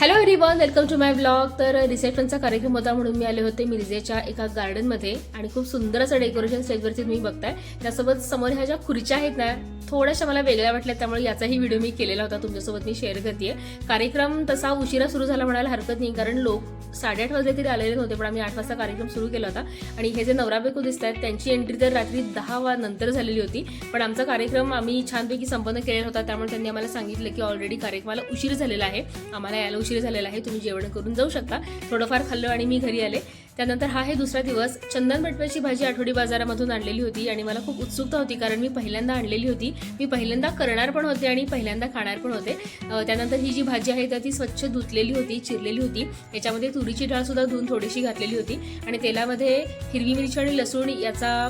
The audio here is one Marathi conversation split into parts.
Hello everyone, welcome to my blog. तर रिसेप्शनचा कार्यक्रम होता म्हणून मी आले होते मिरजेच्या एका गार्डनमध्ये आणि खूप सुंदर असं डेकोरेशन स्टेजवरती तुम्ही बघताय. त्यासोबत समोर ह्या ज्या खुर्च्या आहेत ना, थोड्याशा मला वेगळ्या वाटल्या, त्यामुळे याचाही व्हिडिओ मी केलेला होता, तुमच्यासोबत मी शेअर करतेय. कार्यक्रम तसा उशिरा सुरू झाला म्हणायला हरकत नाही, कारण लोक 8:30 वाजले तरी आलेले नव्हते, पण आम्ही 8 वाजता कार्यक्रम सुरू केला होता. आणि हे जे नवरा बायको दिसत आहेत त्यांची एंट्री तर रात्री 10 नंतर झालेली होती, पण आमचा कार्यक्रम आम्ही छानपैकी संपन्न केलेला होता. त्यामुळे त्यांनी आम्हाला सांगितलं की ऑलरेडी कार्यक्रमाला उशीर झालेला आहे, आम्हाला यायला उशीर झालेला आहे, तुम्ही जेवण करून जाऊ शकता. थोडंफार खाल्लं आणि मी घरी आले. त्यानंतर हा आहे दुसरा दिवस. चंदन बटव्याची भाजी आठवडी बाजारामधून आणलेली होती आणि मला खूप उत्सुकता होती, कारण मी पहिल्यांदा आणलेली होती, मी पहिल्यांदा करणार पण होते आणि पहिल्यांदा खाणार पण होते. त्यानंतर ही जी भाजी आहे तर ती स्वच्छ धुतलेली होती, चिरलेली होती. याच्यामध्ये तुरीची डाळ सुद्धा धुवून थोडीशी घातलेली होती आणि तेलामध्ये हिरवी मिरची आणि लसूण याचा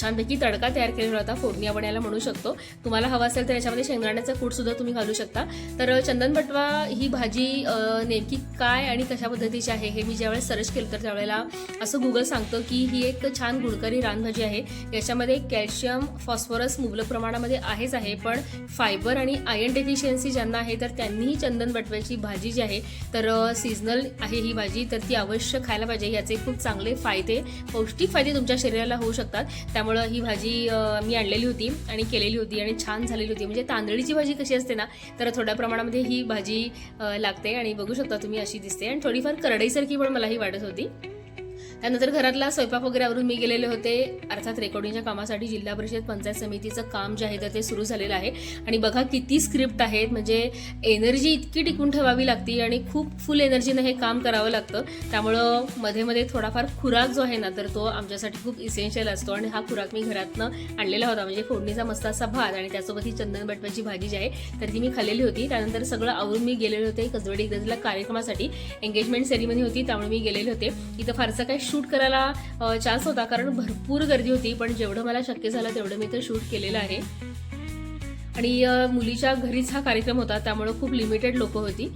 छानपैकी तडका तयार केलेला होता. फोडणी आपण याला म्हणू शकतो. तुम्हाला हवा असेल तर याच्यामध्ये शेंगदाण्याचा कूट सुद्धा तुम्ही घालू शकता. तर चंदन बटवा ही भाजी नेमकी काय आणि कशा पद्धतीची आहे हे मी ज्यावेळेस सर्च केलं तर त्यावेळेला असं गुगल सांगतं की ही एक छान गुणकारी रानभाजी आहे. याच्यामध्ये कॅल्शियम, फॉस्फरस मुबलक प्रमाणामध्ये आहेच आहे, पण फायबर आणि आयर्न डेफिशियन्सी ज्यांना आहे तर त्यांनीही चंदन बटव्याची भाजी जी आहे तर सीझनल आहे ही भाजी, तर ती अवश्य खायला पाहिजे. याचे खूप चांगले फायदे, पौष्टिक फायदे तुमच्या शरीराला होऊ शकतात. त्यामुळे ही भाजी मी आणलेली होती आणि केलेली होती आणि छान झालेली होती. म्हणजे तांदळीची भाजी कशी असते ना, तर थोड्या प्रमाणामध्ये ही भाजी लागते आणि बघू शकता तुम्ही अशी दिसते आणि थोडीफार करडईसारखी पण मला ही वाटत होती. त्यानंतर घरातला स्वयंपाक वगैरे आवरून मी गेलेले होते, अर्थात रेकॉर्डिंगच्या कामासाठी. जिल्हा परिषद पंचायत समितीचं काम जे आहे तर ते सुरू झालेलं आहे आणि बघा किती स्क्रिप्ट आहेत. म्हणजे एनर्जी इतकी टिकून ठेवावी लागते आणि खूप फुल एनर्जीनं हे काम करावं लागतं. त्यामुळं मध्ये मध्ये थोडाफार खुराक जो आहे ना तर तो आमच्यासाठी खूप इसेन्शियल असतो आणि हा खुराक मी घरातनं आणलेला होता. म्हणजे फोडणीचा मस्त असा भात आणि त्यासोबत ही चंदन बटव्याची भाजी जी आहे तर ती मी खाल्लेली होती. त्यानंतर सगळं आवरून मी गेलेले होते कसबडी गजला कार्यक्रमासाठी. एंगेजमेंट सेरेमनी होती त्यामुळे मी गेलेले होते. इथं फारसं काही शूट करायला चान्स होता, कारण भरपूर गर्दी होती, पण जेवढं मला शक्य झालं तेवढं मी तर शूट केलेलं आहे. आणि मुलीच्या घरीच हा कार्यक्रम होता, त्यामुळे खूप लिमिटेड लोक होती.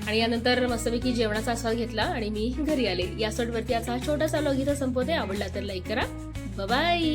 आणि यानंतर मस्तपैकी जेवणाचा आस्वाद घेतला आणि मी घरी आले. या सोडवरती याचा हा छोटासा व्लॉग इथं संपवते. आवडला तर लाईक करा. बाय.